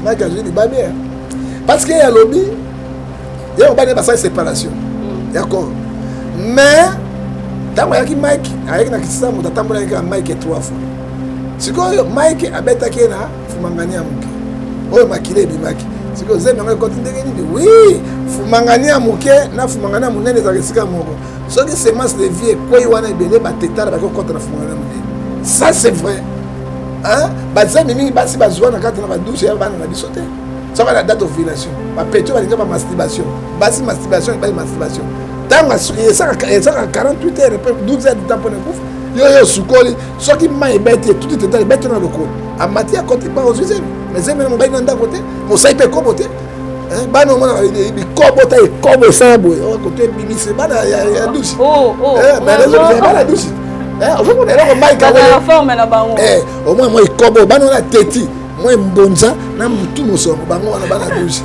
Mike a joué du Babia. Parce qu'il y a lobby, il y a une séparation. D'accord. Mais, tant que Mike, avec la question, on attend que Mike 3 fois. Si Mike a bête à Kena, il faut m'engagner à Mouké. Oh, Makile Bimaki. Si vous avez un continent, oui, il faut m'engagner à Mouké, il faut m'engagner à Mouké, il faut m'engagner à Mouké. Ce qui se masse de vie, quoi, il y a un bébé, il y a un contre la ça, c'est vrai. Hein? Ça, mimi, si bazoua na kati na ba douche, ya bana na bisote. Ça va la date d'ovulation. Ba pétio va dire masturbation. Basi masturbation et pas masturbation. Tant ça 48 heures, 12 heures de temps pour le bouffe. Yo sukoli, ce qui m'a bête tout est dans bête dans le corps. A matière côté pas aux usines. Mais c'est même ba nda côté, mo sai pe kobote. Hein? Ba no mona bi kobota e kobo sabo. O côté bimi c'est ba ya douche. Mais les autres pas la douche. Au moins moi il kobo bano la teti moi mbonza na mutu moso bango wana bana douche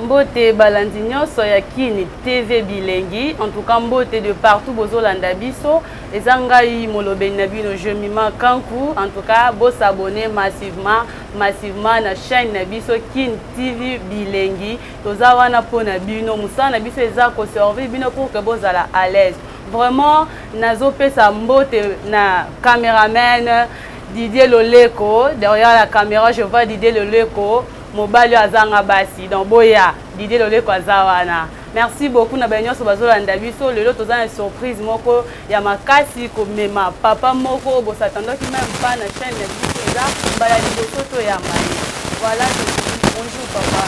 mbote balandi nyonso ya Kini TV bilengi en tout cas mbote de partout bozolanda biso ezangai molobeni na bino je mima kanku en tout cas bo s'abonner massivement na chaîne na biso Kini TV bilengi toza wana pona bino musana biso eza ko servir bino pour que bozala à l'aise. Vraiment, nazo pesa mbote na caméraman Didier Loleko. Derrière la caméra, je vois Didier Loleko. Mobali azanga basi. Donc boya Didier Loleko azawana. Merci beaucoup na banyo so bazolanda biso. Lelo toza na surprise moko ya makasi ko mema papa moko bo s'attendait qui même pas na chaîne na biso za bala liboso to ya mai. Voilà, bonjour papa.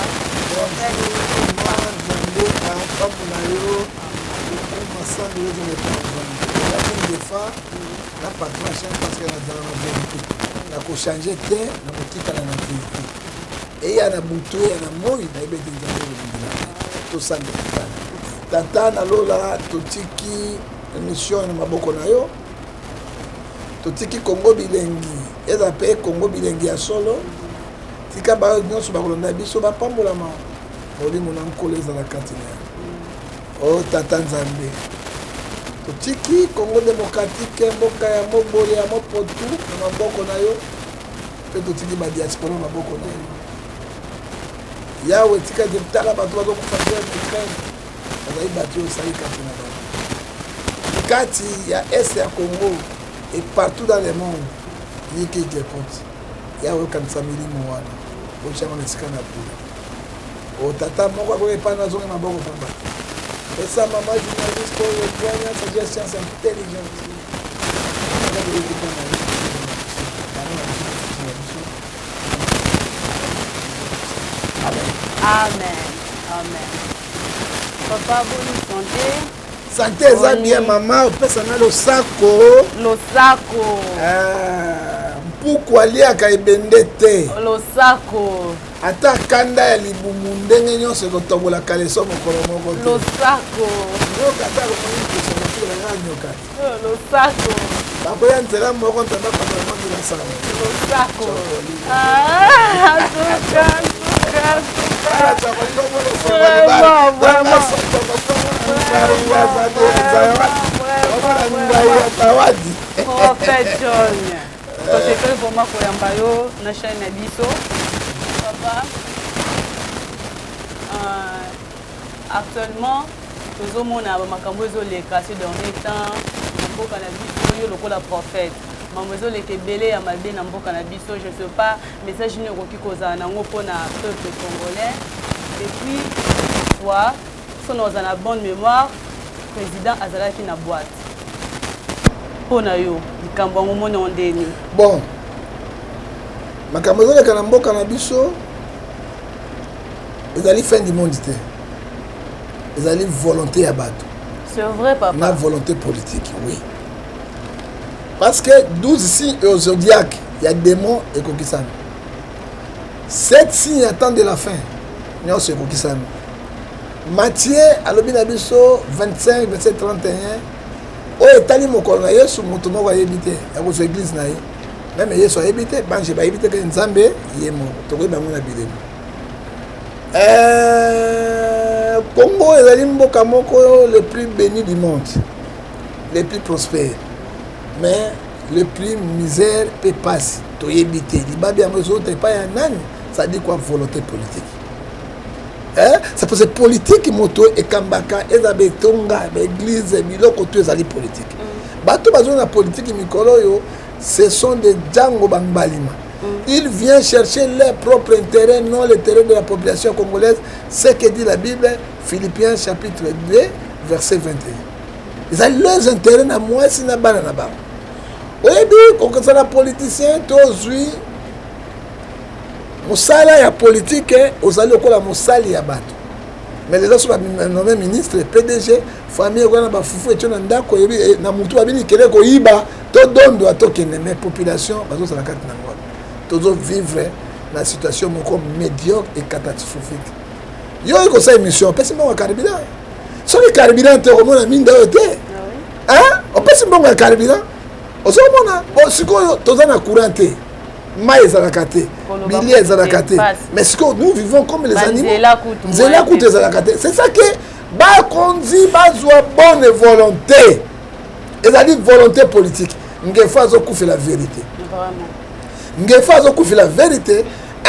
La patron parce qu'elle a dans la vérité. La co changer terre, la boutique à la vérité. Et il y a un bouton, il y a un mot, il y a des tout ça. Tata na lola totiki mission na maboko na yo. Totiki Congo bilengi. Eza pe Congo bilengi ya solo. Tika ba nyonso ba kolonda biso ba pambola ma. Oli mona nkoleza la katina. Oh tata Nzambe. Totiki Congo démocratique mboka ya mobole ya mopotu na maboko na yo. Pe totiki ba diaspora maboko na yo. Yawe tika ditala bato bazo kufatia Ukraine. Bazai batu osali katina ba. Kati ya est ya Congo et partout dans le monde. Yiki dépôt. Yawe kanisa milimo wana. Ochama mesika na pula. O tata moko ko epana zonga maboko pamba. Essa maman journaliste pour le point de suggestions intelligentes. Amen. Amen. Papa, vous nous sentez? Santé, ça bien, maman. Personne n'a le saco. Le saco. Pourquoi lier à Kaibendete? Le saco. Ata kanda ya libumu ndenge nyonso kotombola kaleso mokolo moko te. Lo sako. Nyoka ta komoni kusana la nyoka. Lo sako. Bakoya nzela moko ntamba kama mwangi la sana. Lo sako. Prophet John. C'est que pour moi koyamba yo na chaîne na biso. Papa, actuellement, nous avons les casses dans les temps, nous avons le prophète. Nous les belé à Malbé, je ne sais pas, message qui pour le peuple congolais. Et puis, si nous avons la bonne mémoire, le président Azalaki na boîte. Pour nous, bon. Makambo ezoleka na mboka na biso ezali fin du monde te ezali volonté ya bato. C'est vrai papa. Na volonté politique, oui. Parce que 12 signes au zodiaque, il y a des démons et kokisana. 7 signes attendent de la fin. Nyo se kokisana. Matthieu alobi na biso 25 27 31 o etali mokolo na Yesu moto moko ayebi te ya ko église na ye. Même Yesu a évité, Banche a évité que Nzambe y est mort. Togo bango na bilemo. Congo est l'imboka moko le plus béni du monde, le plus prospère. Mais le plus misère peut passer. To éviter. Di babi amozo te pa ya nani. Ça dit quoi volonté politique? Hein? C'est pour cette politique moto et kambaka et zabetonga l'église biloko tout ezali politique. Bato bazo na politique mikolo yo, ce sont des django bangbalima. Ils viennent chercher leur propre intérêt, non l'intérêt de la population congolaise. Ce que dit la Bible, Philippiens chapitre 2, verset 21. Ils ont leurs intérêts na moi si na bana na ba. Oyebi quand ça la politicien tozui mosala ya politique ozali okola mosali ya bato. Mais les autres nommé ministre, PDG, famille wana ba fufu et na ndako yebi na mutu abini kele ko iba to dondo atokene mais population bazo sala kati na ngwa. Tozo vivre la situation moko médiocre et catastrophique. Yo iko sa émission, pesi mbongo carburant. So le carburant te remona minda yote. Hein? On pesi mbongo carburant. Ozo mona, bon siko toza na courant te. Maïs Zalakate, milliers Zalakate. Mais ce que nous vivons comme les animaux, c'est ça que Bakondi Bazwa bonne volonté. Et ça dit volonté politique. Ngefazo fait la vérité. Ngefazo fait la vérité.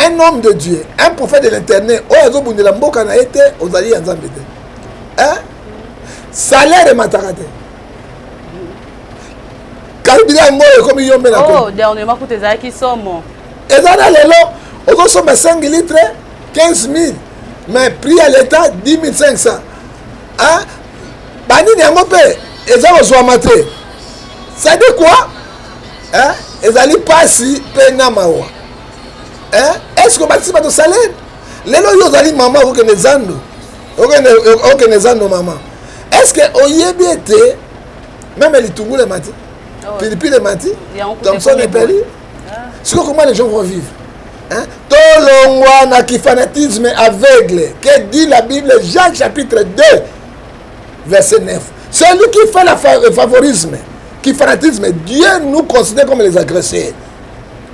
Un homme de Dieu, un prophète de l'internet, Oyazo Bundela Mboka na été, Ozali Yanzambete. Hein? Salaire et matarate. Comme il y a dernièrement, pour tes aïeux qui sont morts. Et dans les lots, on somme 5 litres, 15 000. Mais prix à l'État, 10 500. Hein? Bani Niamopé, ils ont besoin de mater. Ça dit quoi? Hein? Ils allaient passer Penamawa. Hein? Est-ce que vous avez un salaire? Les lots, ils allaient maman, ou que les ando. Ou que les ando, maman. Est-ce que vous y été, même les Toungou les matis? Philippe les Mati, Thompson et Perry. C'est comment les gens vont vivre. Hein? Tolongwa qui fanatisme aveugle. Que dit la Bible, Jacques chapitre 2, verset 9. Celui qui fait le favorisme, qui fanatisme, Dieu nous considère comme les agresseurs.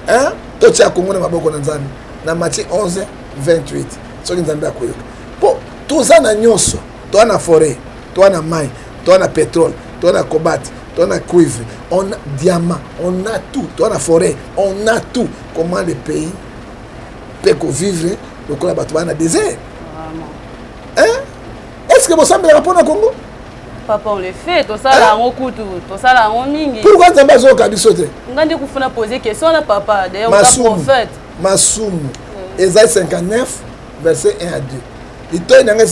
Hein? Totia Kongo na maboko na nzambe. Na Matthieu 11, 28. Soki nzambe akoyoka. Po, toza na nyonso. Toi na forêt, toi na mai, toi na pétrole, toi na cobalt. On a cuivre, on a diamant, on a tout. On a forêt, on a tout. Comment les pays peuvent vivre donc on a désert? Hein? Est-ce que vous savez répondre à Congo? Papa, on le fait. Tout ça, là, on coûte tout ça, là, on mingi. Pourquoi tu n'as pas kabisote? On a dit qu'il faut poser question à papa. D'ailleurs, on a prophète. Massoum, Esaïe 59, verset 1 à 2. Il te dit que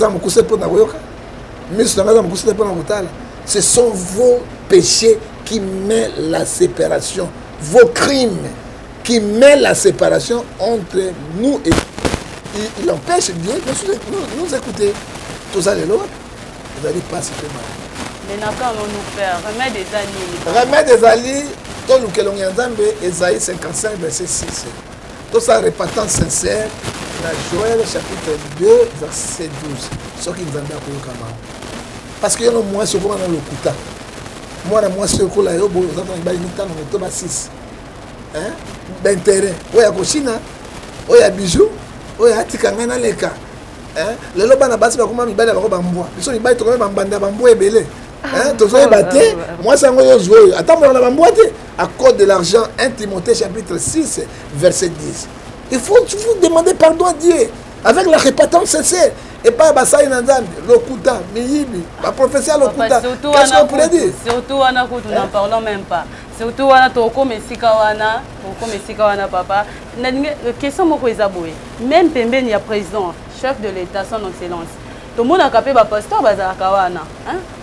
tu as ce sont vos péchés qui mettent la séparation, vos crimes qui mettent la séparation entre nous et il empêche Dieu de nous écouter. Tout ça, les lois, vous allez pas se faire mal. Mais quand on nous fait remède des alliés. Remède des alliés, tout nous que l'on y a dans Esaïe 55, verset 6. Tout ça, repentance sincère, dans Joël chapitre 2, verset 12. Ce qui nous a dit parce que nous moins sur comment dans le kuta. Moi na moi sur quoi là yo bo za tona bali mitano to ba 6. Hein? D'intérêt. Oya ko China, oya bijou, oya atikanga na leka. Hein? Lelo bana basi ba kuma mibali ba ko bambwa. Biso mibali to ko bambanda bambwa ebele. Hein? To zo ebate, moi sango yo zo. Attends na bambwa te à cause de l'argent 1 Timothée chapitre 6 verset 10. Il faut toujours demander pardon à Dieu avec la repentance sincère. Et pas Bassaï Nanzan, Lokuta, Miyibi, la prophétie Lokuta. Qu'est-ce qu'on pourrait dire? Surtout, nous n'en parlons même pas. Surtout, Toko Messikawana, papa. La question est même Pembe, il y a président, chef de l'État, son excellence. Tout le monde a capé le pasteur Bazarakawana.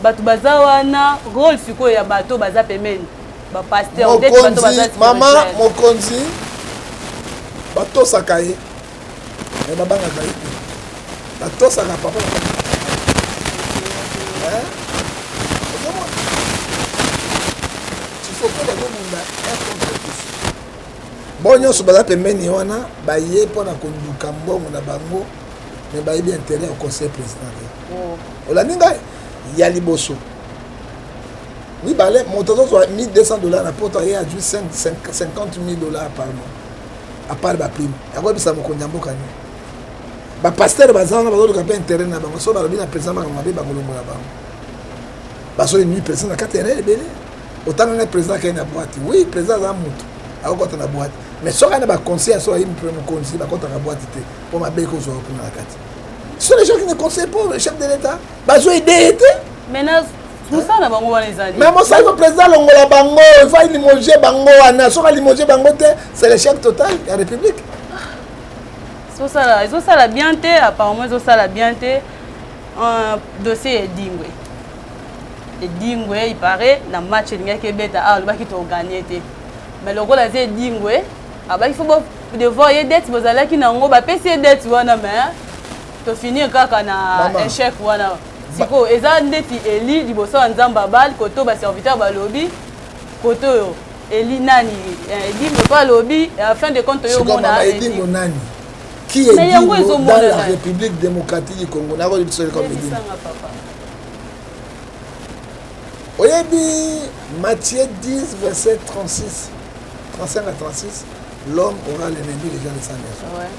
Bazawana, rôle suko ya bateau Baza Pembe. Pasteur, maman, Mokonzi, bateau Sakaye. Et Baba Nagaï. La tosse à la papa. Hein? Tu faut que les gens bon, nous sommes là pour mener wana, bailler pour la conduire mbongo na bango, mais bailler bien intérêt au conseil président. On a dit il y a liboso. Oui, balai, mon tonton soit $1,200 à porte et a dû $50,000 par mois. À part la prime. À quoi ça me condamne beaucoup? Ba pasteur bazana bazo ka pe intérêt na bango so ba lobi na président ba mabe ba ngolombo na bango baso ni président ka terrain belé autant na président ka na boîte oui président za mutu akokota na boîte mais soki ana baconseil soki ayi mokonzi bakotaka boite te mpo mabe kozwa kuna na kati. Ce sont les gens qui ne conseillent pas le chef de l'État. Bazo aidé. Maintenant, tout ça na bango wana ezali. Mais mon ça le président longola bango, il va limoger bango wana, soki limoger bango te, c'est l'échec total de la République. Ils ont ça la bien te, apparemment ils ont ça la bien te. Un dossier est dingwe. Et dingwe, il paraît, dans le match, il y a qui bête à le qui t'a gagné. Mais le rôle est dingwe. Il faut devoir y être, vous allez qui n'a pas PC d'être, mais tu finis quand on a un chèque. Siko, eza ndeti Eli, liboso nzamba bal, koto ba serviteur ba lobby, koto Eli nani, dit me pas lobby, et à fin de compte yo mona Eli nani. Qui est dit dans la République démocratique du Congo, n'a pas dit comme dit. Oyebi Matthieu 10 verset 36, 35 à 36, l'homme aura l'ennemi des gens de sa maison. Ouais.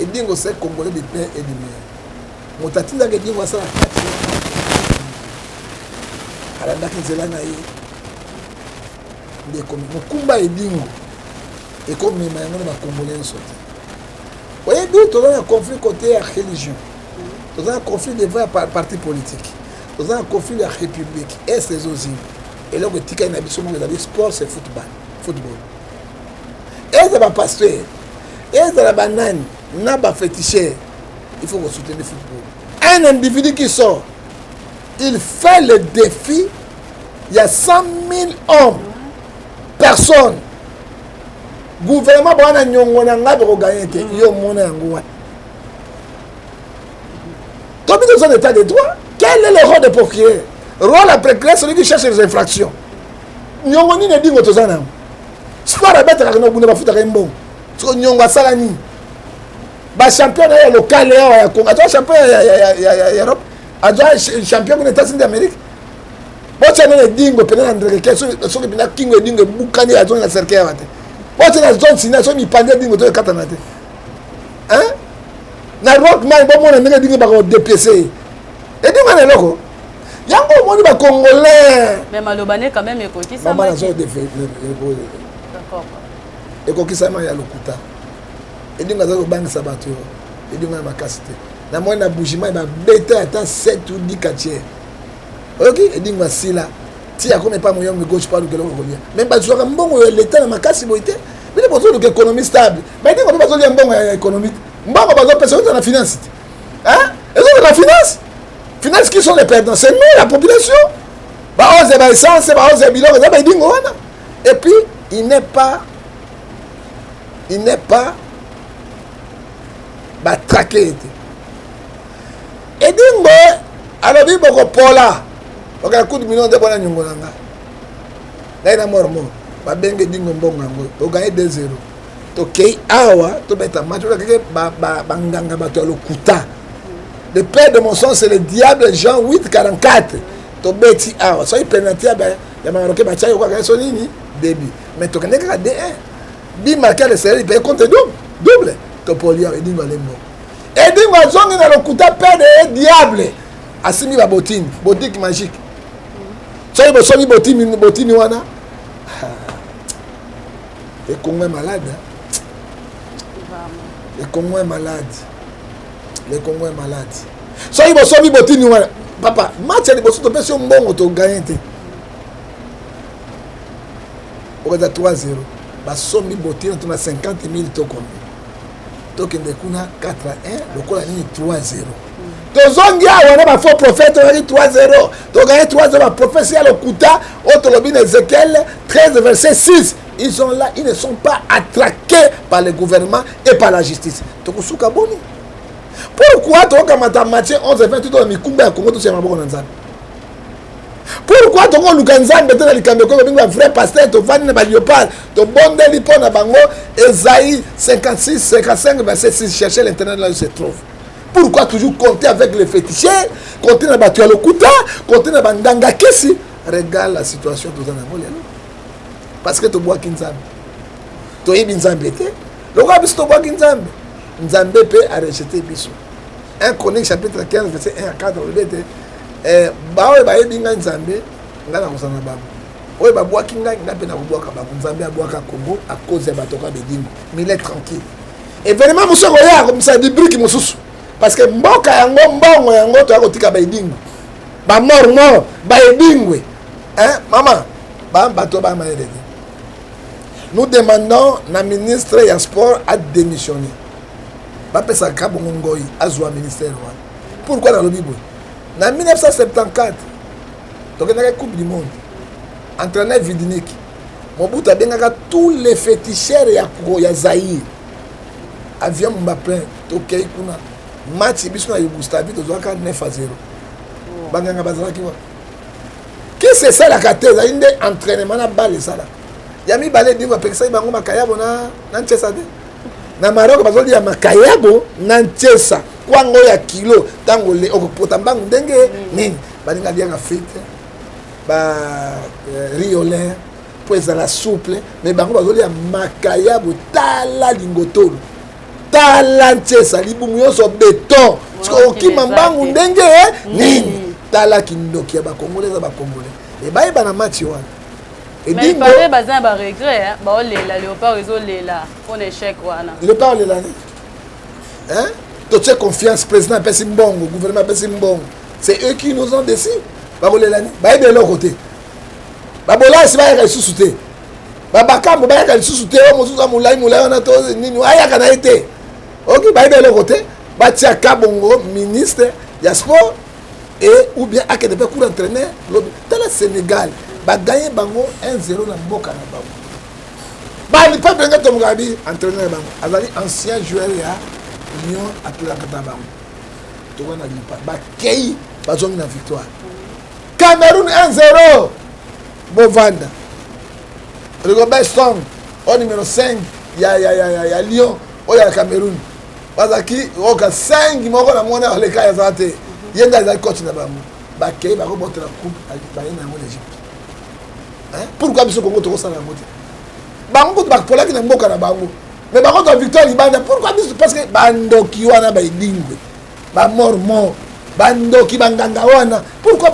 Et dingo c'est Congolais de père et de mère. Motatinda ke dingo ça ala ndaki nzela na ye ndeko mokumba edingo ekomema yango na bacongolais nyonso te oyebi toza na conflit côté ya religion, toza na conflit devant ya parti politique, toza na conflit ya république est ezozima eloko etikali na biso moko ezali sport c'est football eza bapasteur ezala banani na baféticheur. Il faut soutenir le football. Un individu qui sort, il fait le défi. Il y a 100 000 hommes, personnes. Gouvernement, il y a gagné. Il y a dans un état de droit, quel est le rôle de procureur? Rôle après clair, celui qui cherche les infractions. Nous avons dit que nous avons dit sport à battre, nous avons fait un bon. Nous avons fait ba champion local ya Congo, adwa champion ya Europe, adwa champion des États-Unis d'Amérique. Bon ça ne dingo pena ndreke keso so bina kingo dingo bukani ya zone na cercle wate. Bon ça na zone sina so mi pande dingo to katana te. Hein? Na rock man bon mon ndenge dingo ba ko DPC. Et dingo na loko. Yango moni ba congolais. Mais malobane quand même ekoti ça. Maman na zo de fait. D'accord. Ekoti ça ma ya lokuta. Et donc, nous avons bangé bateau. Et donc, nous avons cassé. Nous avons un bougement, nous avons bêté à 7 ou 10 quartiers. Ok? Et donc, nous avons là. Si il y a pas moyen de gauche, pas de l'autre. Même si nous avons bon l'État, nous avons cassé. Mais nous avons besoin d'une économie stable. Mais nous avons besoin d'une bonne économie. Nous avons besoin de personnes dans la finance. Hein? Et donc, la finance. Finance qui sont les perdants? C'est nous, la population. Et puis, il n'est pas traqué. Et dingo alors il boko pola oka coup de million de bona nyongolanga na ina mormo ba benge dingo mbonga ngo to gagner 2-0 to kei awa to beta match ba nganga bato lokuta. Le père de mon sang c'est le diable Jean 8:44 to beti awa so penalty ya maroke ba chayo kwa so nini début mais to kaneka D1 bi marquer le série il compte double to polia et dingo lembo et dingo zongi na lokuta père de diable asimi ba botine boutique magique so il bosomi botine wana et Congo est malade le Congo est malade so il bosomi botine wana papa match de bosso to pesi mbongo to gagner te au 3-0 basomi botine to na 50 000 to combien tokende kuna 4-1 lokola nini 3-0 tozongi awa na ba faux prophète ori 3-0 to gagné 3-0 ba prophétie lokuta otolobi na Ézéchiel 13 verset 6 ils sont là, ils ne sont pas attraqués par le gouvernement et par la justice tokusuka boni pourquoi toka Matthieu 11:20 tout dans mikumba ya Congo to sema boko na nzambe pourquoi toko lukanzambe te na likambe ko binga vrai pasteur to vani na ba léopard to bondeli pona bango Esaïe 56-55 verset 6 chercher l'internet là où se trouve. Pourquoi toujours compter avec les féticheurs, compter dans la lokuta, compter dans la ndanga kesi? Regarde la situation tout dans la monde. Parce que tu bois kinzambe. Tu es binzambe te. Le roi bis tu bois kinzambe. Nzambe peut rejeter biso. 1 Chronique chapitre 15 verset 1 à 4 le bête. Bawe ba ebinga nzambe ngana kosana baba. oyo babwaki ngai mpe na kobwaka bango nzambe abwaka Congo à cause ya bato ka bedingo mile tranquille événement mosusu akoya akomisa dibriki mosusu parce que mboka yango mbongo yango toya kotika baedingo bamort baedingwe mama bato bamayelede nous demandons na ministre ya sport à démissionner bapesaka bongo ngoi azwa ministère wana pourquoi nalobi boye na 1974 tokendaka coupe du monde entraîneur Vidineki Mobutu abengaka tous les féticheurs ya Zaïre avion Mbappé tokei kuna match biso na Yougoslavie tozwaka 9-0 banganga bazalaki wa qu'est-ce que ça la kateza inde entraînement na balle ça là yami balé dingo pekisa bango makayabo na ntesa de na Maroc bazoli ya makayabo na ntesa kwango ya kilo tango le okopota mbangu ndenge nini balinga dianga fite ba riolin pour la souple mais bango bazoli ya makayabo tala lingotolo tala ntesa libumu yoso beton okima mbangu ndenge nini tala kindoki ya bakongolais za bakongolais et bayiba na match wana mais il paraît bazin ba regret ba olela Léopard ezolela on échec wana Léopard olela hein tu as confiance président pesi mbongo gouvernement pesi mbongo c'est eux qui nous ont décidé ba olela ni ba de l'autre côté ba bola si ba ya lisusu te ba bakambo ba ya lisusu te o mosusu mulai wana to nini aya kana été OK ba de l'autre côté ba tia kabongo ministre ya sport et ou bien akede pe cour entraîneur dans le Sénégal ba gagné bango 1-0 na mboka na bango ba ni pas benga to mugabi entraîneur bango azali ancien joueur ya Lyon apela kata bango to wana lipa ba kei ba zongi na victoire Cameroun 1-0 Bovanda Rigobert Song au numéro 5 ya Lyon au ya Cameroun bazaki oka 5 moko na mona le kaya zate yenda za coach na bango ba kei ba robota la coupe ba ina mo l'Égypte. Pourquoi biso Congo to sala ngoti bango to bakpolaki na mboka na bango mais bango to victoire libanda pourquoi biso parce que bandoki wana ba idingwe ba mormon bandoki banganga wana pourquoi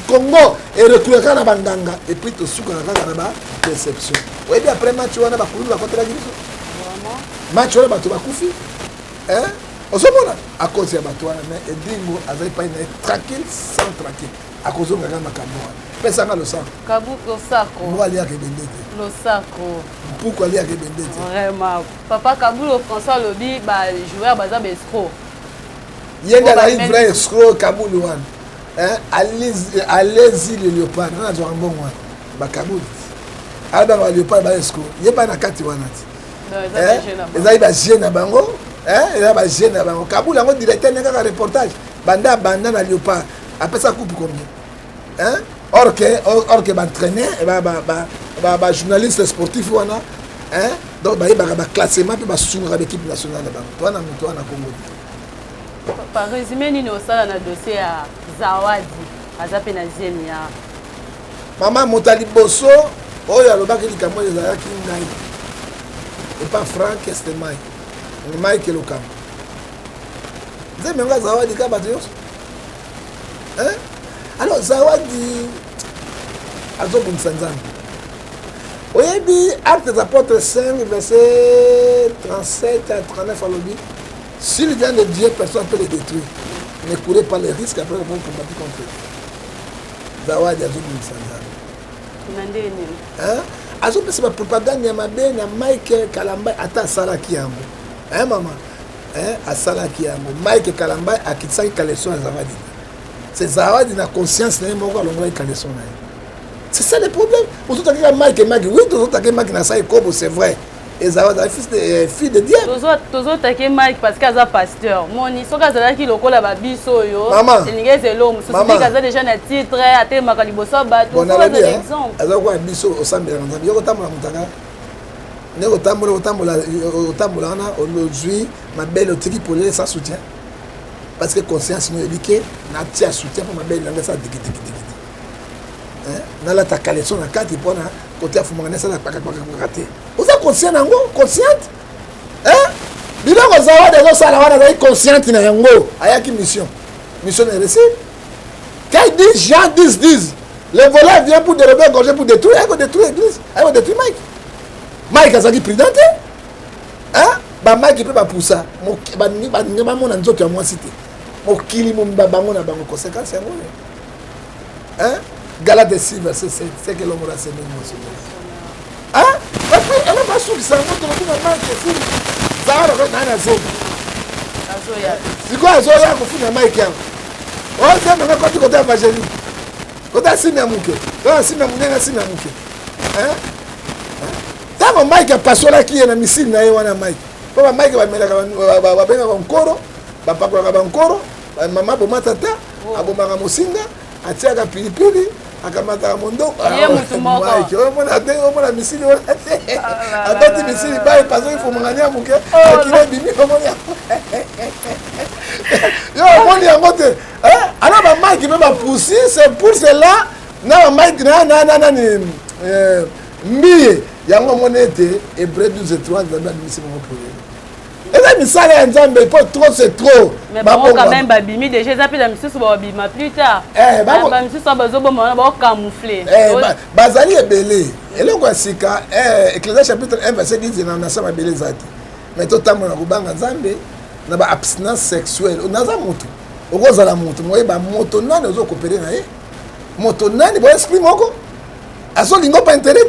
Congo et recruter na banganga et puis to suka na kaka na ba déception oui bien après match wana ba kulu ba contre la biso vraiment match wana ba to bakufi osomona à cause ya bato wana mais edingo azali pa ina tranquille sans tranquille à cause nga makambo pesa nga losako kabu losako moi ali akebendete losako pourquoi ali akebendete vraiment papa Kabulo François lobi ba joueur baza ba escroc yenda la vrai escroc Kabulo wana allez-y le Léopard na zo mbongo wana ba Kabulo alba ba Léopard ba escroc yeba na kati wana ezali ba jeune na bango il ba jeune na bango Kabulo ngo directeur nanga reportage banda na Léopard après ça coupe combien or que entraîneur ba journaliste sportif wana donc ba classement pe ba sunga l'équipe nationale na bango toi na Congo par résumé nini osala na dossier ya Zawadi azape na zemia mama motali boso oyo alobaki likambo ezalaki ngai et pas Franck Estemai Mike Lokam zemenga Zawadi ka bato yoso alors Zawadi azobundisa nzambe oyebi acte des apôtres 5 verset 37 à 39 alobi s'il vient de Dieu personne ne peut le détruire ne courez pas les risques après le monde combattu contre eux Zawadi azobundisa nzambe azopesa bapropagande ya mabe na Mike Kalamba ata asalaki yango mama asalaki yango Mike Kalamba akitisaki kaleson ya Zawadi c'est Zawadi na conscience na ye moko alongolaki kaleson na ye c'est ça le problème ozotaki Mike oui tozotaki Mike na sa ekobo c'est vrai et Zawadi fils de Dieu tozotaki Mike parce qu'aza pasteur moni soki azalaki lokola babiso oyo elingi ezelo mosusu ndenge aza déjà na titre atelemaka liboso ya bato azala exemple azakoya biso osambelaka nzambe yo kotambola motaka ndenge otambola wana ozwi mabele otiki polele sans soutien parce que conscience no ebike na tia soutien pour mabele nanga sa dikidikidikidi nalata kaleson na kati mpona kote afumaka nesala pakapakapaka te oza conscient nango consciente biloko Zawadi azosala wana azali consciente na yango ayaki mission na réussi quand dit Jean 10 Le voleur vient pour dérober un gorgé, pour détruire. Elle va détruire l'église. Elle va détruire Mike. Mike a ça prudent. Hein? Bah Mike peut pas pousser. Bah mon anzo tu as moi cité. Mon kili mon babango na bango conséquence yango. Hein? Galates 6 verset 7, c'est que l'homme a semé mon Seigneur. Hein? Après elle va souffrir ça mon ton Mike fou. Ça va na zo. Azoya. Si quoi azoya ko fina Mike yango. Oh c'est même quand tu côté évangélique. Côté sina muke. Quand sina munenga sina muke. Hein? Tant Mike a passé là qui est na missile na wana Mike. Papa Mike va mettre va benga nkoro, va pakola ba nkoro, mama boma tata, abomanga mosinga, atiaka pilipili, akamata mondo. Ye mutu moko. Mike, on mona missile wana. Abati missile ba paso il faut mangania muke, akile bimi komonia. Yo moni yangote. Alors ba Mike va ba pousser, c'est pour cela na Mike na ni mbiye yango monete Hébreux 12:3 dans missile mon problème. Et là, misala ya Nzambe, pas trop, c'est trop. Mais bon, quand même, babimi déjà, ils appellent la mission sur babima plus tard. La mission sur bazobo, on va camoufler. Bazali est belé. Et là, on va sika. Ecclésiaste chapitre 1 verset 10, on a ça ma belé zati. Mais tout temps, on a kubanga Nzambe, on a abstinence sexuelle. On a ça moto. On a ça moto. Moi, ba moto nani ozo coopérer na ye. Moto nani bo esprit moko. Aso lingo pas intérêt.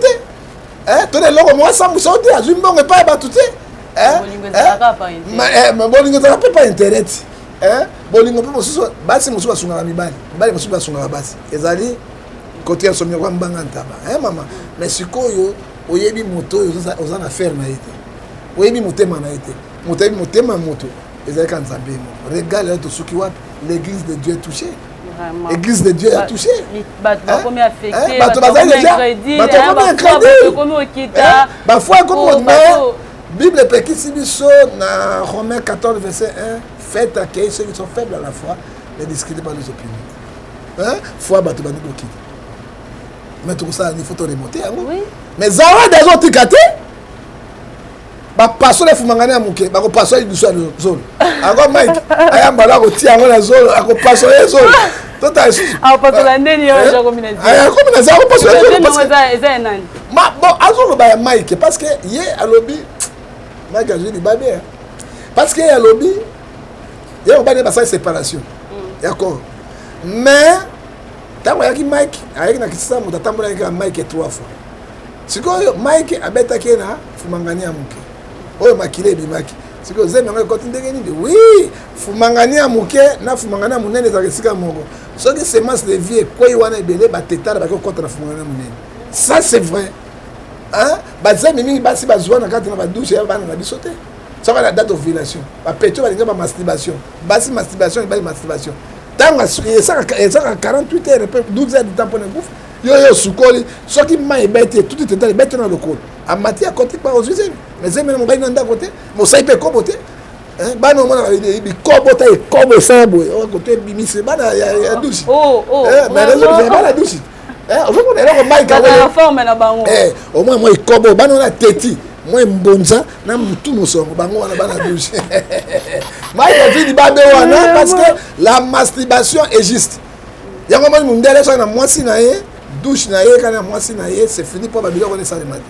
Tout le long moi ça me saute, azumbo me pas batute. Bolingo ezalaka mpe pa internet bolingo mpe mosusu basi mosusu basungaka mibali mibali mosusu basungaka basi ezali kote ya somi kwa mbanga ntaba mama mais sikoyo oyebi moto oyo oza na faire na ye te oyebi motema na ye te moto oyebi motema moto ezalaka Nzambe moko regarde lelo tosuki wapi l'église de Dieu est touchée. L'église de Dieu est touchée. Bato bazali déjà bato komi incrédule bafois comme Bible pekisi biso na Romains 14 verset 1 faites accueillir ceux qui sont faibles à la foi ne discutez pas les opinions. Foi bato bandi kokita. Mais tout ça il faut te remonter yango. Mais zawa des autres kate ba paso le fumangana muke ba ko paso ibiso ya zolo. Ako Mike ayamba la ko tia yango na zolo ako paso ye zolo. Total. Ah paso la ndeni yo ja combinaison. Aya combinaison ko paso ye zolo parce que eza nani. Ma bon azolo ba Mike parce que ye alobi Mike a dit babé parce que y a lobby il y a une séparation d'accord mais tant que Mike avec na kisa mo tatambola avec Mike 3 fois siko Mike abeta kena fumangania muke oyo makile bi Mike siko zeme ngo kote ndenge ni oui fumangania muke na fumangania munene za kisika moko so que semence de vie quoi wana ebele ba tetala ba ko contre fumangania munene ça c'est vrai. Hein? Bazami mingi basi bazwa na kati na ba douche ya bana na bisote. Ça va la date d'ovulation. Ba petio ba linga ba masturbation. Basi masturbation ba masturbation. Tanga ça 48 heures 12 heures de temps pour ne bouffe. Yo sukoli soki mai bete tout est dans bete na lokolo. A matière côté pas aux usines. Mais zeme mo ba nda côté, mo sai pe kobote. Hein? Bana mo na bi kobota e kobo sabo. O côté bimise bana ya douche. Mais les ba la douche. Au moins moi kobo bana na teti moi mbonza na mutu musongo bango wana bana douche Mike a dit babe wana parce que la masturbation est juste yango moni mundele so na mwasi na ye douche na ye kana mwasi na ye c'est fini pour babilo connaître ça le matin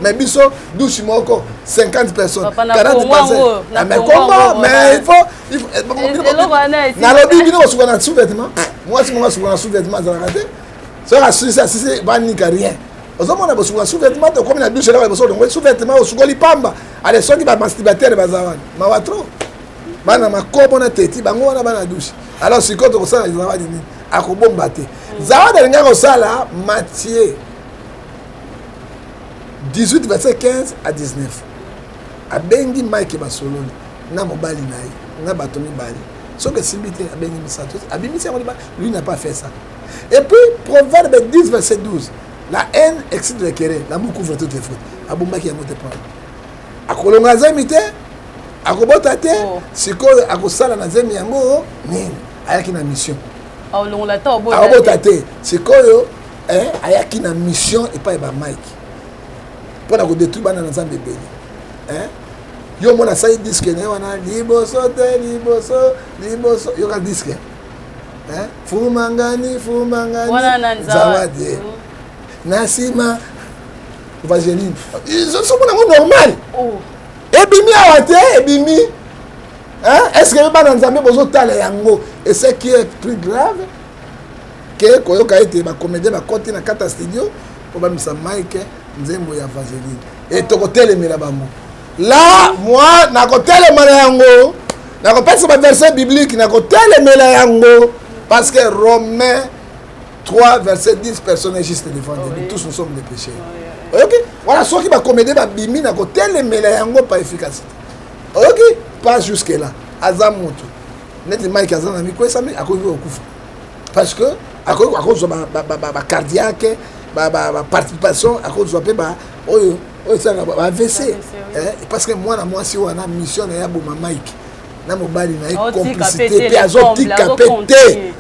mais biso douche moko 50 personnes 40 personnes mais comment mais il faut na lobi bino suka na sous-vêtement mwasi mo suka na sous-vêtement za raté. Ça c'est pas ni rien. Aux hommes on a besoin de sous-vêtements comme la douche là besoin de sous-vêtements au sugoli pamba. Allez ceux qui va masturbateur bazawan. Ma wa trop. Bana makobo na teti bango wana bana douche. Alors si quand on ça ils va dire akobomba te. Zawada linga ko sala Matthieu 18 verset 15 à 19. Abengi Mike basoloni na mobali naye na bato mibali. Ce que Simbité abengi misato. Abimisi lui n'a pas fait ça. Et puis, Proverbe 10, verset 12. La haine excite le querer, l'amour couvre toutes les fautes. Abumba qui a monté par. Akolonga zemite, akobota te, siko akosala na zemi yango, nini, ayaki na mission. Akobota te, siko yo, ayaki na mission et pas eba Mike. Pour na ko détruire bana na Nzambe beli. Yo mona sai disque ne wana liboso te liboso, yo ka disque. Fumangani zawadi nasima vaseline ils sont normal ebimi awate ebimi est-ce que bana nzambe bozo tala yango et ce qui est plus grave que koyoka ete ba comédie ba côté na kata studio pour ba misa Mike nzembo ya vaseline et tokotelemela bango là moi nakotelemela yango nakopesa ba verset biblique nakotelemela yango parce que Romains 3 verset 10 personne est juste devant Dieu tous nous sommes des pécheurs ok voilà ceux qui va comédie ba bimi nakotelemela yango pas efficacité ok pas jusque là azamutu net Mike azana mi kwesa mi akoki okufa parce que akoki ba cardiaque ba participation akoki pe ba oyo ça ba AVC parce que moi si wana mission ya boma Mike na mobali na complicité pe azotika pété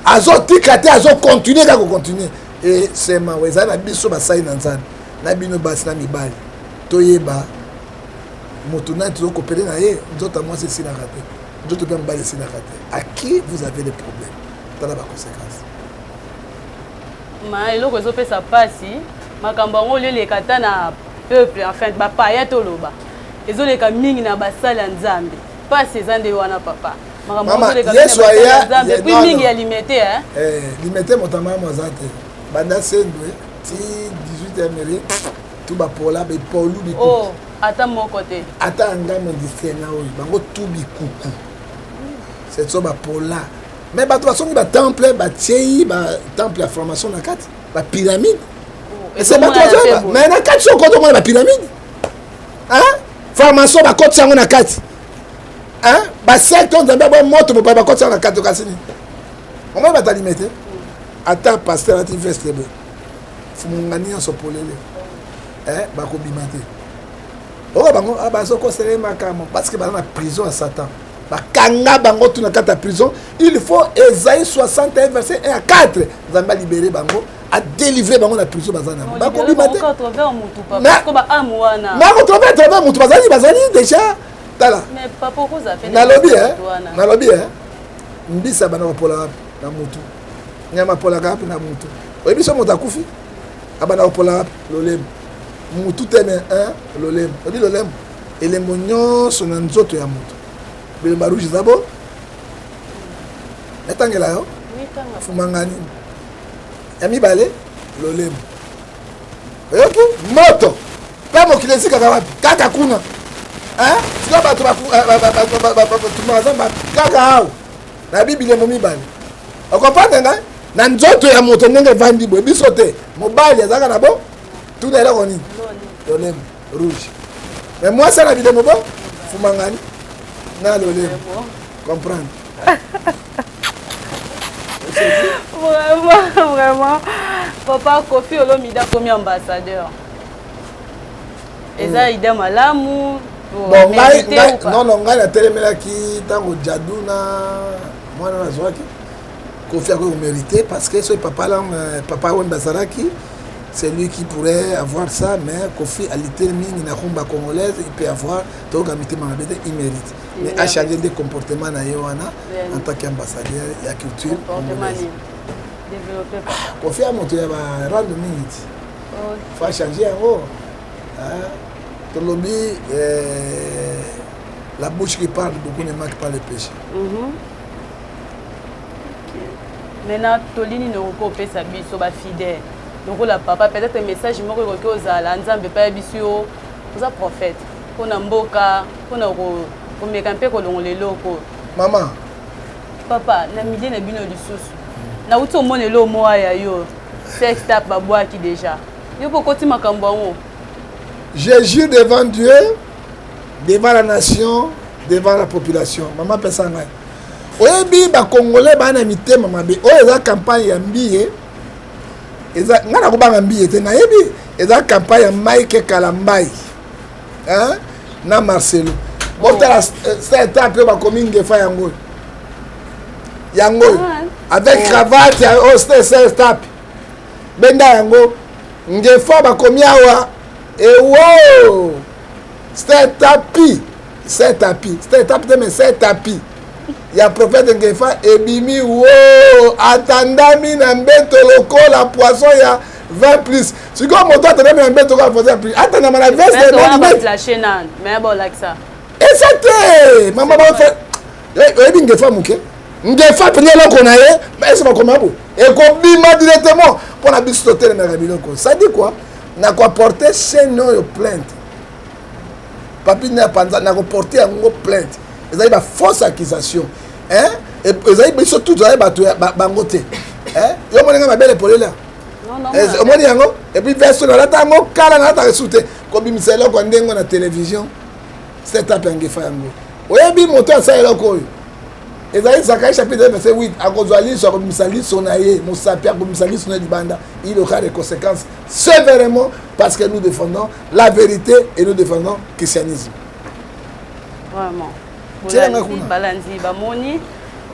azotika te azocontinuer ka continuer et c'est ma weza na biso ba sai na nzana na bino basi na mibali toyeba moto na to coopérer na ye nzoto moi c'est sina raté nzoto pe mbali sina raté à qui vous avez des problèmes dans la conséquence ma eloko ezopesa pasi makambo yango oleleka ata na peuple enfin bapaya toloba ezoleka mingi na basala ya nzambe pasi eza nde wana papa makambo yango oleka na nzambe puis mingi ya limité limité motama mo azate banda sendwe ti 18 mairie tout bapola bepolu biku oh ata moko te ata ngamo disena oyo bango tout bikuku c'est so bapola mais bato basongi batemple batiei batemple ya formation na kati bapyramide c'est bato bazoyeba mais na kati so koto mona bapyramide formation bakoti yango na kati basecte nzambe boye moto bopaye bakoti yango na kati okasi nini omoi batalime te ata paster ati veste boye fumungani nyonso polele bakobima te oyo bango bazokosele makambo parce que baza na prison ya Satan bakanga bango tuna kata prison il faut Esaïe 61 verset 1 à 4 nzambe libérer bango a délivrer bango na prison bazana bakobima te na retrouver mutu bazali déjà tala mais papa koza fait nalobi mbisa bana bapola na mutu nyama pola kapi na mutu oyebi so moto akufi abana bapola lolemo mutu teme lolemo odi lolemo elembo nyonso na nzoto ya mutu bilemba rouge zabo etangela yo fumangani ya mibale lolemo oyoki moto mpe mokili esikaka wapi kaka kuna sika bato tumazamba kaka awa na bibilemo mibale okomprendre ngai na nzoto ya moto ndenge evandi boye biso te mobali azalaka na bo tuna eloko nini lolemo rouge mais mwasi na bilemo bo fumangani na lolemo comprendre vraiment papa Kofi Olomide comme ambassadeur eza idée malamu bon ngai natelemelaki ntango jadu na mwana nazwaki Kofi akoki komérité parce que soki papa wana bazalaki c'est lui qui pourrait avoir ça, mais Kofi a littéralement une rumba congolaise, il peut avoir, il mérite. Mais a changé de comportement en tant qu'ambassadeur de la culture congolaise. Kofi a monté à rendre minute. Il faut changer en haut. La bouche qui parle beaucoup ne manque pas le péché. Maintenant, Tolini ne recopie sa vie sur la fidèle. Donc la papa peut-être un message moko ko ozala nzambe pa biso oza prophète pona mboka pona ko meka mpe ko longola eloko maman papa na midie na bino lisusu na uti omona lo moya ya yo sex tap babwaki déjà yo poko ti makambo ngo je jure devant Dieu devant la nation devant la population maman pesa ngai oyebi ba congolais bana mitema mabe oyo eza campagne ya mbiye eza ngana kubanga mbiye te nayebi eza campagne ya Mike Kalambai na Marcelo botala cette étape ba kominge fa yango avec cravate ya cette étape benda yango ngefa ba komi awa e wo cette étape de mais cette étape ya prophète Ngefa ebimi wo atandami na mbeto lokola poisson ya 20 plus. Si comme moto atandami na mbeto lokola poisson plus. Atandama na veste de on va flasher nan, mais bon like ça. Et c'était maman ba fait ebi Ngefa muke. Ngefa prenait loko na ye, mais c'est pas comme ça. Et ko bima directement pour la biso hôtel na biloko. Ça dit quoi? Na ko porter chez nous plainte. Papi n'a pas na ko porter en plainte. Ils ont une fausse accusation. Hein? Et ils ont surtout bangoté. Hein? Ils ont une belle épaule là. Non, non. Et puis, version là, tu as un cas là, tu as ressorti. Comme il s'est là, quand on est la télévision, c'est un peu un geffa. Oui, bien, mon temps, c'est là. Ils ont Zacharie chapitre verset 8. À cause de l'île, sur le misali, son aïe, mon sapia, comme misali, son aïe du banda, il aura des conséquences sévèrement parce que nous défendons la vérité et nous défendons le christianisme. Vraiment. Balanzi bamoni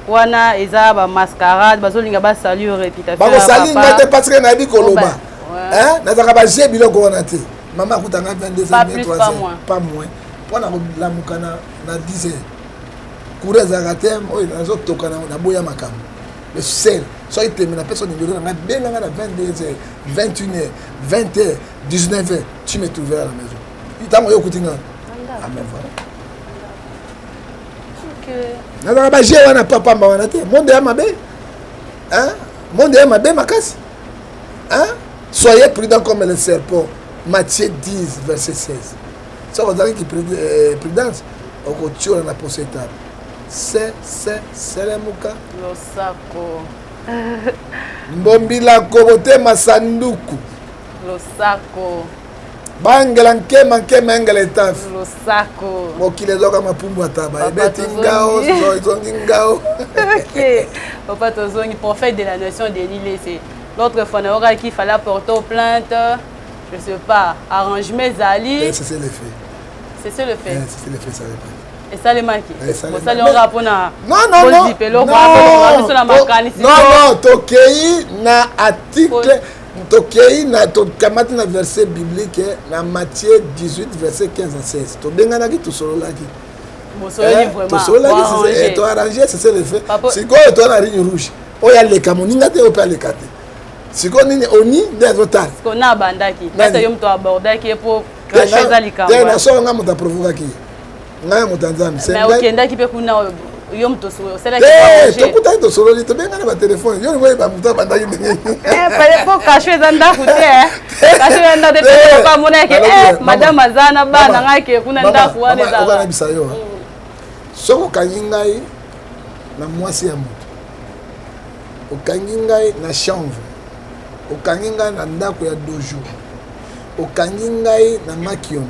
wana eza ba mascarade bazolinga ba saluer réputation ba salinga te parce que na bi koloba hein nazaka ba je biloko wana te mama kutanga 22 ans 23 ans pas moins pona la mukana na 10 heures courir za gatem oyo nazo tokana na boya makambo le sel so iteme na personne numéro na benga na 22 heures 21 heures 20 heures 19 heures tu me trouveras à la maison itango yo kutinga ah mais voilà nazaka baje wana papamba wana te monde ya mabe hein monde ya mabe makasi hein soyez prudents comme le serpent Matthieu 10 verset 16 ça va dire qui prudence okotiona na poseta c'est le muka losako mbombila kobote masanduku losako bangela nkema engela etafi losako mokile zoka mapumbu ataba ebeti ngao zongi ngao ok papa tozongi prophète de la nation de l'île c'est l'autre fois na qu'il fallait porter plainte je sais pas arrangement zali c'est le fait c'est le fait c'est le fait ça répond et ça les marqué bon ça les on rapona non tokei na article tokei na tokamati na verset biblique na Matthieu 18 verset 15 à 16 to benganaki to sololaki mosololi vraiment to sololaki to arranger c'est le fait siko to na ligne rouge oya leka moninga te opa lekate siko nini oni des total siko na bandaki nata yo mto abordaki pour cracher za likamba tena so nga muta provokaki nga mutanzami c'est mais okendaki pe kuna yo mto so c'est là que to kuta to sololi to benga na ba téléphone yo ngoy ba muta bandaki ndenge pale po cracher za ndaku te cracher za ndaku te pa mona ke madame azana bana ngake kuna ndaku wana za ba bisa yo soko kangingai na mwasi ya mutu okangingai na chanvre okangingai na ndako ya dojo okangingai na makion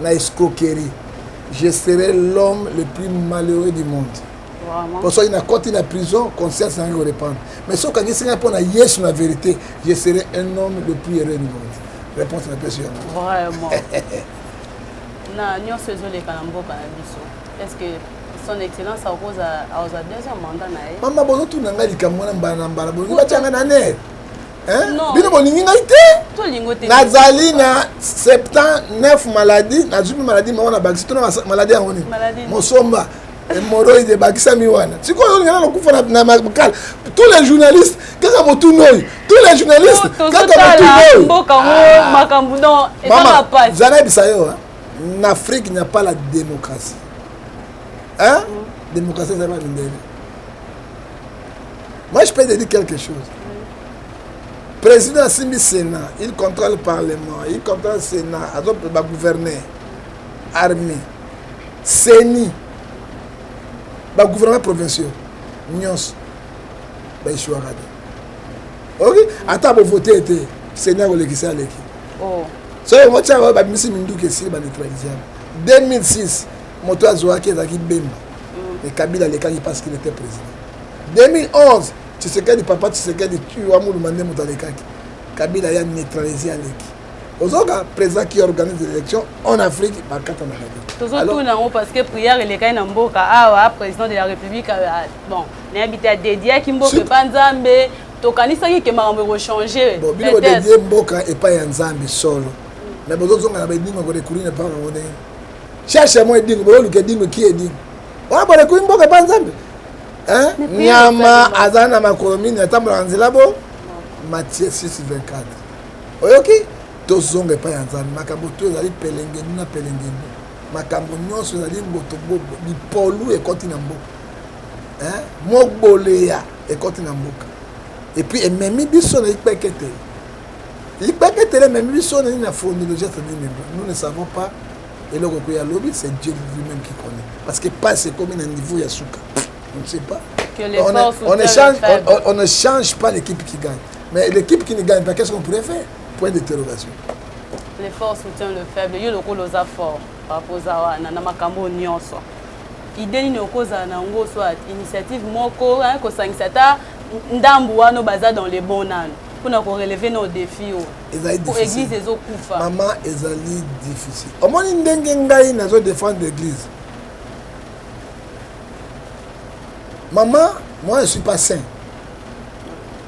na escroquerie je serai l'homme le plus malheureux du monde. Parce qu'il y a une prison, conscience n'a rien à répondre. Mais si on a pour yes la vérité, je serai un homme le plus heureux du monde. Réponse à la question. Vraiment. Nous faisons les calambours est-ce que son excellence a cause à deuxième mandat? Maman, bon, tout le monde a dit que moi, je suis bino bolingi ngai te nazali na 79 maladies nazumi maladie mawana bakisi tuna maladie yango nini mosomba hémorroïde bakisami wana sikoyo olingana lokufa na makala tous les journalistes kaka motunoyi tous les journalistes kaka motunoyi makambu non ezanga passe zana bisa yo en Afrique il n'y a pas la démocratie hein démocratie ça va ndele moi je peux te dire quelque chose. Président Simbi Sénat, il contrôle le Parlement, il contrôle le Sénat, le gouverneur, armée, CENI, le gouvernement provincial, Nyos, il choisit. Ok? Attends, vous votez, le Sénat, vous l'église à l'équipe. Oh. So, vous avez dit que c'est neutralisé. 2006, Moto Azouaki est aquí Bemba. Et Kabila, parce qu'il était président. 2011, tu sais que papa, tu sais que tu as demandé Kabila a neutralisé à l'équipe. Ozoka, président qui organise les élections en Afrique, par 4 ans. Alors, parce que prière et les cas n'amboka, ah, président de la République, bon, n'habite à dédié qui mboka panzambe, tokanisa qui m'a changé. Bon, bien dédié mboka et pas nzambe solo. Mais bon, on a dit que les courriers ne pas on cherche moi dit que qui est dit. Wa bole ku mboka pa nzambe. Nyama azana makolomini atambola nzela bo. Matthieu 6:24. Oyoki tozonga pa ya nzambe makambo to ezali pelenge na pelenge. Makambo nyonso ezali ngoto bobo bipolu ekoti na mboka. Moboleya ekoti na mboka. Et puis ememi biso na ikpekete. Ikpekete memmi biso na na phonologie nous ne savons pas. Et le recours à l'objet, c'est Dieu lui-même qui connaît. Parce que pas c'est comme un niveau Yasuka. On ne sait pas. On ne change pas l'équipe qui gagne. Mais l'équipe qui ne gagne pas, qu'est-ce qu'on pourrait faire? Point d'interrogation. Les forts soutiennent le faible. Il y a le rôle aux affaires. Par rapport à Nanamakamo Nyonso. Idée ni okoza na ngo soit initiative moko ko sangisata ndambu wano baza dans les bons nan. Pour nous relever nos défis pour l'église et aux koufa. Maman, ezali difficile. Au moins ndenge ngai nazo défendre l'église. Maman, moi je suis pas saint.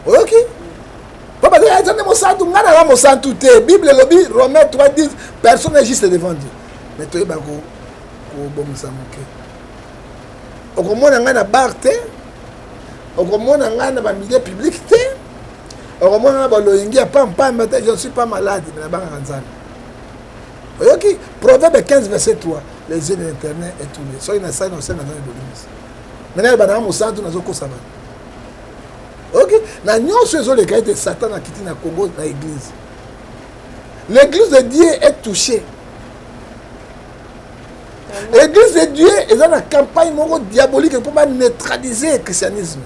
OK? Papa dit attendez mon sang tout ngana mon sang tout est Bible lobby Romains 3:10 personne n'est juste devant Dieu. Mais toi ba ko bon samuke. Okomona ngana barte. Okomona ngana ba milieu public té. Je ne suis pas malade, mais Proverbe 15, verset 3. Les yeux de l'Éternel est tournés. Soyez dans ça, dans ça, dans le maintenant, je suis dans ok? Nous sommes les cas de Satan qui quitté le Congo dans l'église. L'église de Dieu est touchée. L'église de Dieu est dans la campagne diabolique pour neutraliser le christianisme.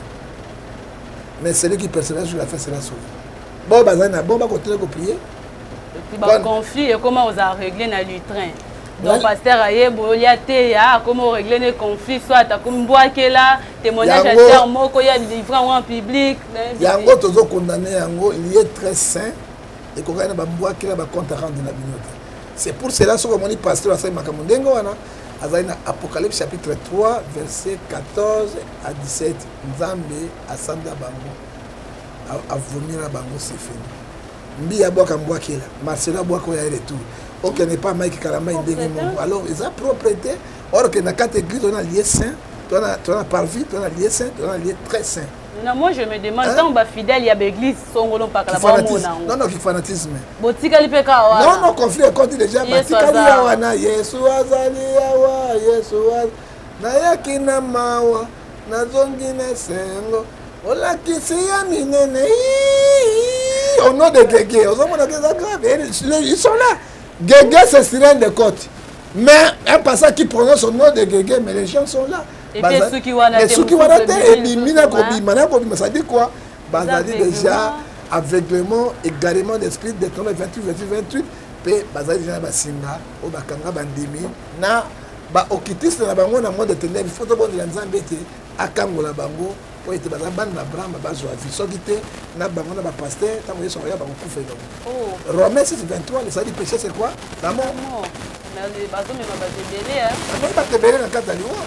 Mais celui qui persévère sur la fin sera sauvé. Bon, bah, continuer à prier. Et puis, conflit, et comment on a réglé dans le train. Donc, pasteur Ayebo, il y a comment régler les conflits, soit comme bois qui est là, témoignage à terre, il y a des livrants en public. Il y a un autre condamné, il est très saint, et qu'on a un bois qui est là, compte à rendre dans la communauté. C'est pour cela que mon pasteur a Makamundengo, Apocalypse chapitre 3, verset 14 à 17. Nzambe asanda bango a vomir bango c'est fini. Mbi ya boka mbwaki là, Marcela boka ya retour. OK n'est pas Mike Kalama indenge mon. Alors ils ont propriété or que na quatre églises on a lié saint, on a parvis, on a lié saint, on a lié très saint. Non, moi je me demande quand on fidèle il y a l'église songolo pas la non non qui fanatisme. Botika lipeka wa. Non non conflit quand déjà botika ya wana Yesu azali yawa Yesu na yakina mawa na zongi na sengo ola kisia minene au nom de Guégué aux hommes de ils sont là Guégué c'est sirène de côte mais un passage qui prononce au nom de Guégué mais les gens sont là. Et puis ceux qui wana et bimina kobima ça dit quoi bazali déjà aveuglement égarement d'esprit de 28 pe bazali déjà basinga o bakanga bandimi na ba okitiste na bango na monde de ténèbres il faut to bon de nzambe te akangola bango po ete bazali bana na bramba bazwa vie soki te na bango na ba pasteur tango yeso ya bango kufa donc Romains 6:23 le salut péché c'est quoi la mort. Les bateaux mais ma débélé hein. Même pas débélé dans 4 animaux.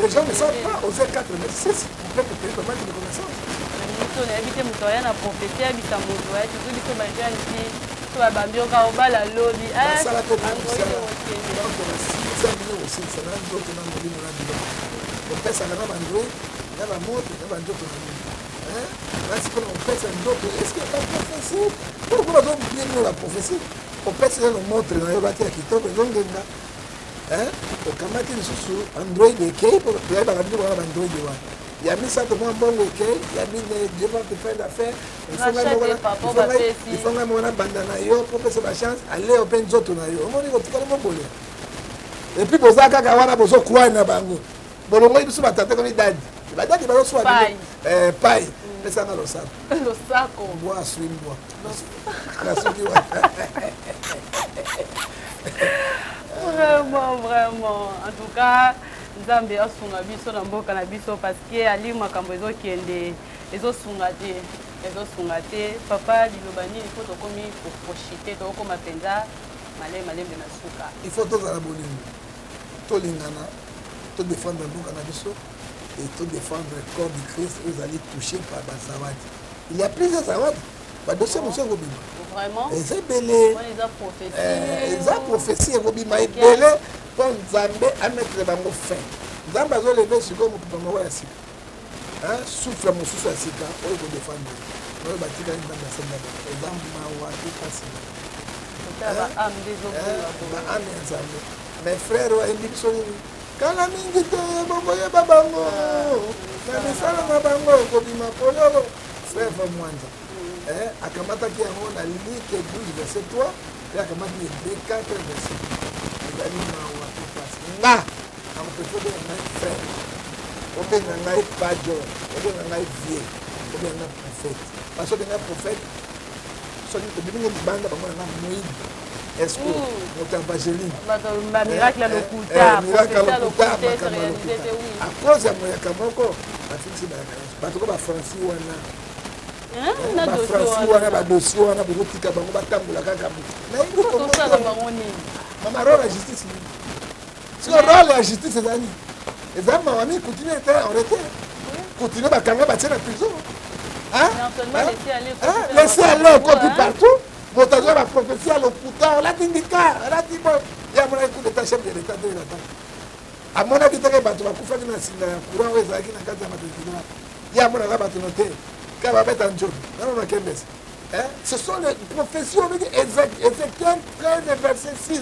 Les gens ne savent pas oser 4 mais 6 peut peut-être pas de connaissance. Mito na habité mutoya na prophétie habita moto ya tout dit que ba gens qui to ba mbioka obala lobby ah ça la tête donc ça aussi ça n'a d'autre dans le livre là. On peut ça na bandro na ba moto na ba njoto hein. Là c'est qu'on peut ça d'autre est-ce que pas prophétie pourquoi donc bien la prophétie on peut se le montrer dans le bâtiment qui tombe donc hein au kamati sur Android et Kay pour la radio on a Android il y a mis ça de moi bon OK il y a mis Dieu va te faire l'affaire il faut même on a bandana yo pour que ça va chance aller au pen zoto na yo on dit que tu bolé et puis pour ça kaka wana bozo croire na bango bolongo biso batata comme dadi badadi bazo soit paille mais ça dans le sac bois swim bois la soki wa vraiment en tout cas nzambe asunga biso na mboka na biso parce que ali makambo ezokende ezosunga te papa liloba nini faut tokomi profiter tokoma penza malembe na suka il faut tozala bolingo tolingana to défendre mboka na biso et to défendre le corps du Christ vous allez toucher par Basawadi il y a plusieurs Zawadi badossier monsieur Gobima vraiment c'est belé les prophétie Gobima belé pour Nzambe à mettre bango fin nzambe azoleve sikoyo mopepe moko ya sika souffle mosusu ya sika oyo kodefendre oyo batikali nzambe asenga eza mawa te mpasi baame ya nzambe mes frère bayembi biso nini kala mingi te bokoyeba bango na misala na bango kobima pololo frère mwanza akamataki yango na Luc 12 verset 3 pe akamati Hébreux 4 verset 2 ezali mawa te mpasi nga akopefe obenga ngai frère obenga ngai pajor obenga ngai vie obenga ngai prophète parce obenga prophète soki tobingi libanda bango na nga moïde est-ce que moto evangeline miracle lokuta à cause ya moyaka moko bafikisi bayaka nyonso bato ko bafranci wana bafranci wana badosi wana bokotika bango batambola kaka mama role ya justice nini siko role ya justice ezali eza mawami continue ete arrêté continue bakanga batie na prison laisser aller kopi partout moto azwa baprophétie ya lokuta olati ndika olati bo ya monaki coup d'état chef de l'état nde nata amonaki teke bato bakufaki na singa ya courant oyo ezalaki na kati ya matériel ya monaka bato no te ka babeta njobi nanona kembesa ce sont les prophéties obiki Ézéchiel 13 verset 6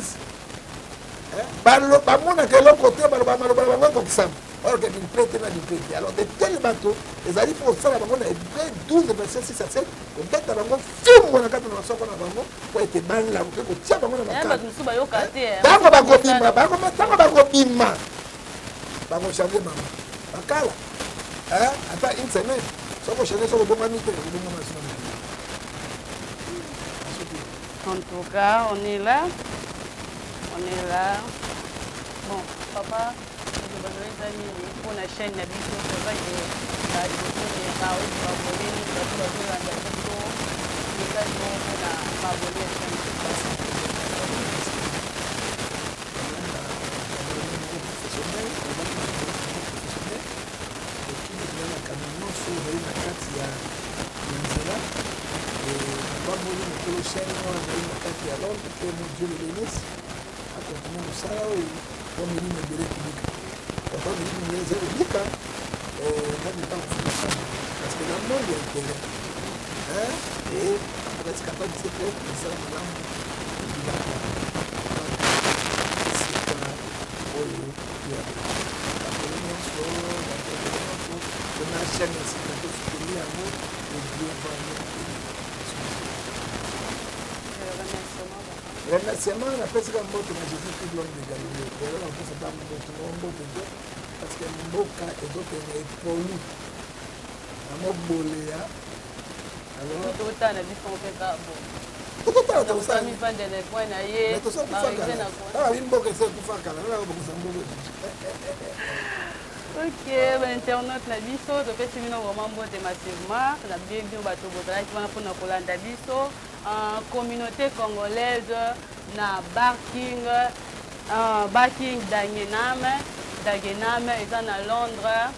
bamonaka eloko te baloba maloba bango ekokisama or que bilprete na bilprete alors de tel bato ezali mpo kosala bango na Hébreux 12 verset 6 à 7 kobeta bango fimbo na kati na masoko na bango po ete balamu mpe kotia bango na makala ntango bakobima ntango bakobima bakochange mama bakala ata une semaine soko change soko bongami te obongama sina. En tout cas, on est là. Bon, papa, je vais vous amis pour la chaîne Nabiso. C'est vrai que la vidéo est pas où tu vas voler, tu vas tout la vidéo. Et là, je vais pas voler la chaîne. Chaîne na kati ya Londres pe mon Dieu le bénisse a continué mosala oyo po milimo ebele ekobika papa milimo eza kobika nani ntango kofika parce que na monde ya intérêt et reste capable de se faire misala malamu ebilaka esika oyo ya bakolo nyonso tona chaîne ya sika tosukeli yango ebie vano. Remerciement napesi ka mbote na Jésus Christ l'homme de Galilée lelo nakosa ta mbote na mbote te parce que mboka ezokende epolu na moboleya alors totala biso mpeka totala tosami vandele point na ye awa bimboka ese ekufakala nana kobokosa mboka ok bainternaute na biso topesi bino vraiment mbote massivement na bien bino bato bozalaki wana mpona kolanda biso communauté congolaise na Barking Dagenham eza na Londres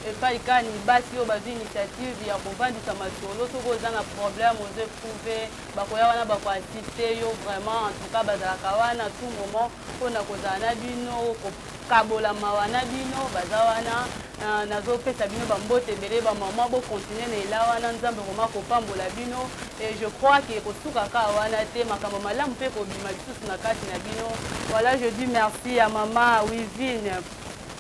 epai kani basi oyo bazwi initiative ya kovandisa masolo soki oza na problème ozo eprouve bakoya wana bakoassiste yo vraiment en tout cas bazalaka wana tout moment mpona kozala na bino kokabola mawa na bino baza wana nazopesa bino bambote ebele bamama bokontinue na ela wana nzambe koma kopambola bino et je crois ke kosukaka wana te makambo malamu mpe kobima lisusu na kati na bino. Voilà, je dis merci à maman Wivine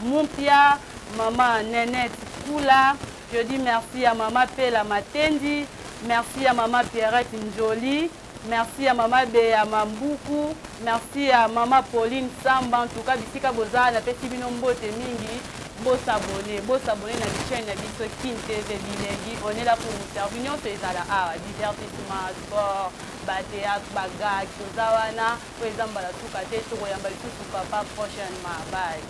Mumpia, maman Nenette Kula, je dis merci à maman Pela Matendi, merci à maman Pierrette Njoli, merci à maman Béa Mambuku, merci à maman Pauline Samba. En tout cas, bisika boza na pesi bino mbote mingi, s'abonner na chaîne na biso Kin TV Bilengi. On est là pour vous servir. Nous c'est ça là, divertissement, sport, théâtre, bagage, tout ça wana, pour exemple la tout côté, tout royaume, tout papa prochainement. Bye.